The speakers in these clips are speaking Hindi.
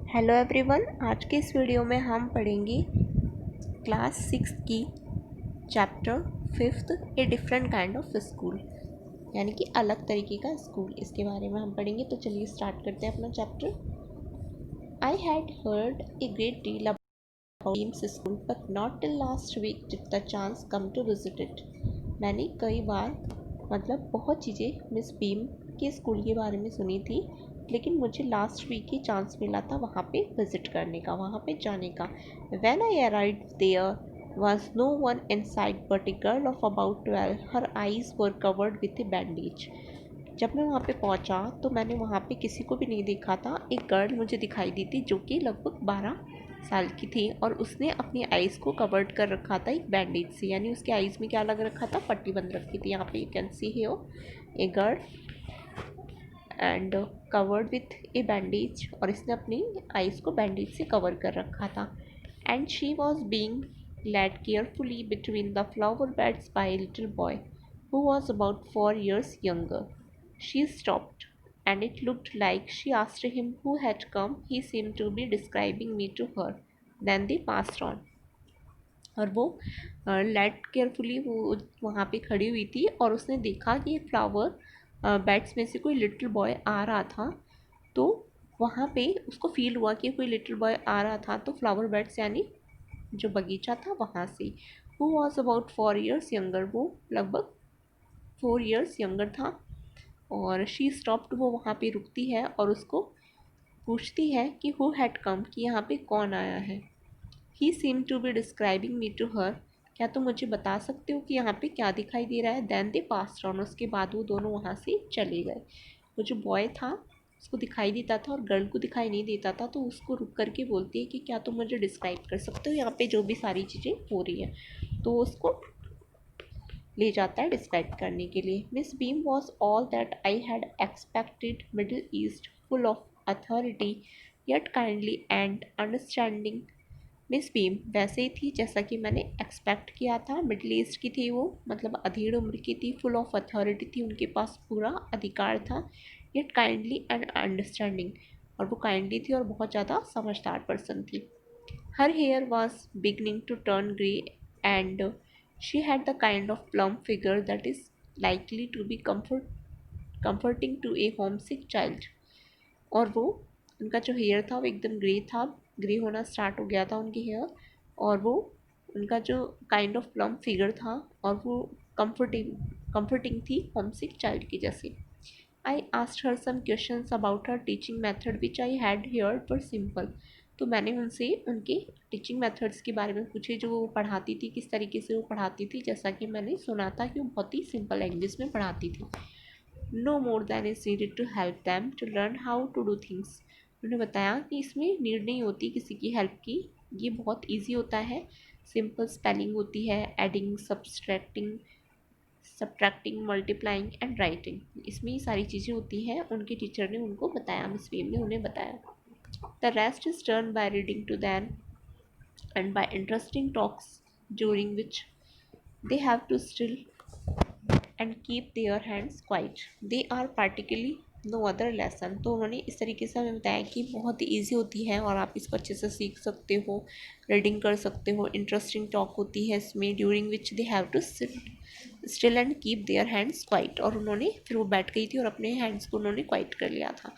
हेलो एवरीवन, आज के इस वीडियो में हम पढ़ेंगे क्लास 6 की chapter 5 a different kind of school, यानी कि अलग तरीके का स्कूल। इसके बारे में हम पढ़ेंगे। तो चलिए स्टार्ट करते हैं अपना chapter. I had heard a great deal about Beam's school but not till last week did the chance come to visit it. मैंने कई बार बहुत चीज़ें मिस बीम के स्कूल के बारे में सुनी थी, लेकिन मुझे लास्ट वीक ही चांस मिला था वहाँ पे विज़िट करने का, वहाँ पे जाने का। When I arrived there was no one inside but a girl of about 12. Her eyes were covered with a bandage. जब मैं वहाँ पे पहुँचा तो मैंने वहाँ पे किसी को भी नहीं देखा था। एक गर्ल मुझे दिखाई दी थी जो कि लगभग 12 साल की थी और उसने अपनी आइज़ को कवर्ड कर रखा था एक बैंडेज से, यानी उसके आइज़ में क्या लग रखा था, पट्टी बंद रखी थी। यहाँ पे you can see here a girl and covered with A bandage, और इसने अपनी आइज़ को बैंडेज से कवर कर रखा था। And she was being led carefully between the flower beds by a little boy who was about 4 years younger. She stopped, and it looked like she asked him who had come. He seemed to be describing me to her. Then they passed on. और वो लेट केयरफुली वो वहाँ पे खड़ी हुई थी और उसने देखा कि फ्लावर बेड्स में से कोई लिटिल बॉय आ रहा था। तो वहाँ पे उसको फील हुआ कि कोई लिटिल बॉय आ रहा था, तो फ्लावर बेड्स यानी जो बगीचा था वहाँ से। Who was about 4 years younger, वो लगभग 4 years younger था। और शी स्टॉप्ड, वो वहाँ पे रुकती है और उसको पूछती है कि हु हैड कम, कि यहाँ पे कौन आया है। He seem to be describing me to her, क्या तुम मुझे बता सकते हो कि यहाँ पे क्या दिखाई दे रहा है। देन दे पास्ड ऑन, उसके बाद वो दोनों वहाँ से चले गए। वो जो बॉय था उसको दिखाई देता था और गर्ल को दिखाई नहीं देता था, तो उसको रुक करके बोलती है कि क्या तुम मुझे डिस्क्राइब कर सकते हो यहाँ पे जो भी सारी चीज़ें हो रही हैं। तो उसको ले जाता है डिस्क्राइब करने के लिए। Miss beam was all that I had expected, middle east, full of authority yet kindly and understanding. Miss beam वैसे ही थी जैसा कि मैंने एक्सपेक्ट किया था। मिडिल ईस्ट की थी वो, अधेड़ उम्र की थी। फुल ऑफ अथॉरिटी थी, उनके पास पूरा अधिकार था। येट काइंडली एंड अंडरस्टैंडिंग, और वो काइंडली थी और बहुत ज़्यादा समझदार पर्सन थी। Her hair was beginning to turn grey, and she had the kind of plump figure that is likely to be comforting to a homesick child. और वो उनका जो हेयर था वो एकदम ग्रे था, ग्रे होना स्टार्ट हो गया था उनके हेयर। और वो उनका जो काइंड ऑफ प्लम फिगर था और वो कंफर्टिंग थी होमसिक चाइल्ड की जैसे। I asked her some questions about her teaching method which I had heard per simple. तो मैंने उनसे उनके टीचिंग मेथड्स के बारे में पूछे, जो वो पढ़ाती थी, किस तरीके से वो पढ़ाती थी। जैसा कि मैंने सुना था कि वो बहुत ही सिंपल लैंग्वेज में पढ़ाती थी। No more than is needed to help them to learn how to do things. उन्होंने बताया कि इसमें नीड नहीं होती किसी की हेल्प की, ये बहुत ईजी होता है। सिंपल स्पेलिंग होती है, adding, subtracting, multiplying and writing, इसमें ये सारी चीज़ें होती हैं। उनके टीचर ने उनको बताया, मिस वीम ने उन्हें बताया। The rest is turn by reading to than and by interesting talks during which they have to still and keep their hands quiet. They are particularly no other lesson. तो उन्होंने इस तरीके से हमें बताया कि बहुत ही ईजी होती है और आप इसको अच्छे से सीख सकते हो, रीडिंग कर सकते हो। इंटरेस्टिंग टॉक होती है इसमें, during which they have to sit still and keep their hands quiet. और उन्होंने फिर वो बैठ गई थी और अपने हैंड्स को उन्होंने क्वाइट कर लिया था।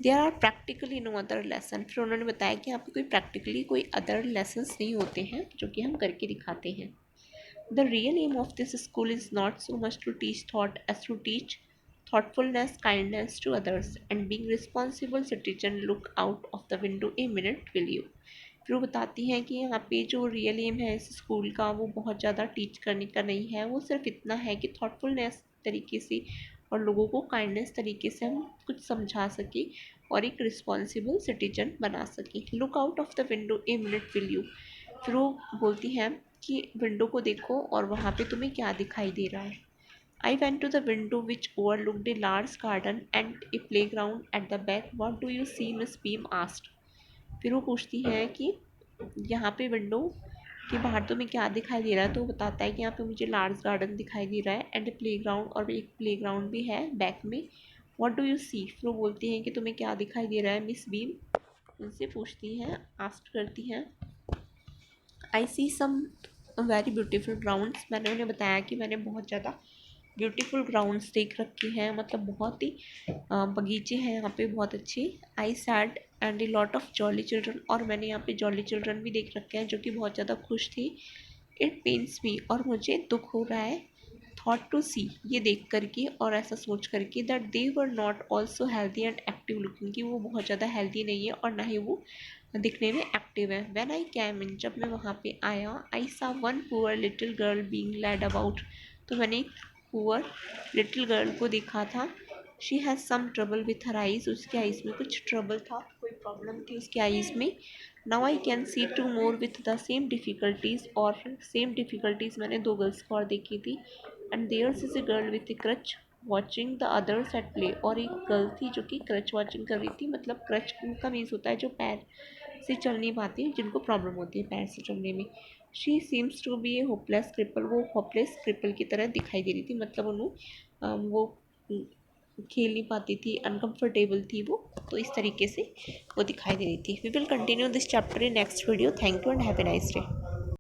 There are practically no other lesson. फिर उन्होंने बताया कि यहाँ पे कोई प्रैक्टिकली कोई अदर लेसन्स नहीं होते हैं जो कि हम करके दिखाते हैं। The real aim of this school is not so much to teach thought as to teach thoughtfulness, kindness to others, and being responsible citizen. Look out of the window a minute, will you? फिर वो बताती हैं कि यहाँ पे जो रियल एम है इस स्कूल का वो बहुत ज़्यादा टीच करने का नहीं है, वो सिर्फ इतना है कि थॉटफुलनेस तरीके से और लोगों को काइंडनेस तरीके से हम कुछ समझा सकें और एक रिस्पॉन्सिबल सिटीजन बना सकें। Look out of the window a minute, will you? फिर वो बोलती हैं कि विंडो को देखो और वहाँ पे तुम्हें क्या दिखाई दे रहा है। I went to the window which overlooked a large garden and a playground at the back. What do you see, Miss Beam asked. फिर वो पूछती है कि यहाँ पे विंडो के बाहर तुम्हें क्या दिखाई दे रहा है। तो वो बताता है कि यहाँ पे मुझे लार्ज गार्डन दिखाई दे रहा है एंड ए प्ले ग्राउंड, और एक प्ले ग्राउंड भी है बैक में। वॉट डू यू सी, फिर वो बोलती हैं कि तुम्हें क्या दिखाई दे रहा है, मिस बीम। उनसे पूछती हैं, आस्क करती हैं। आई सी सम वेरी ब्यूटीफुल ग्राउंड्स, मैंने उन्हें बताया कि मैंने बहुत ज़्यादा ब्यूटीफुल ग्राउंड्स देख रखे हैं, मतलब बहुत ही बगीचे हैं यहाँ पे बहुत अच्छे। आई sad and a lot of jolly children, और मैंने यहाँ पे जॉली चिल्ड्रन भी देख रखे हैं जो कि बहुत ज़्यादा खुश थी। इट पेन्स मी, और मुझे दुख हो रहा है। थॉट टू सी, ये देख करके और ऐसा सोच करके, that they were not also healthy and active looking, कि वो बहुत ज़्यादा हेल्दी नहीं है और ना ही वो दिखने में एक्टिव है। व्हेन आई कैम इन, जब मैं वहाँ पे आया, I saw one poor little girl being led about, तो मैंने एक पुअर लिटिल गर्ल को देखा था। She has some trouble with her eyes, उसके आइज़ में कुछ ट्रबल था, कोई प्रॉब्लम थी उसके आइज़ में। Now I can see two more with the same difficulties, और सेम डिफ़िकल्टीज़ मैंने दो गर्ल्स को और देखी थी। And there's is a girl with a crutch watching the others at play, और एक गर्ल थी जो कि क्रच वॉचिंग कर रही थी, मतलब क्रच का मीन्स होता है जो पैर से चल नहीं पाती हैं, जिनको प्रॉब्लम होती है पैर से चलने में। She seems to be a hopeless cripple, वो होपलेस क्रिपल की तरह दिखाई दे रही थी, मतलब उन्हें वो खेल नहीं पाती थी, अनकम्फर्टेबल थी वो, तो इस तरीके से वो दिखाई दे रही थी। We will continue this chapter in next video. Thank you and have a nice day.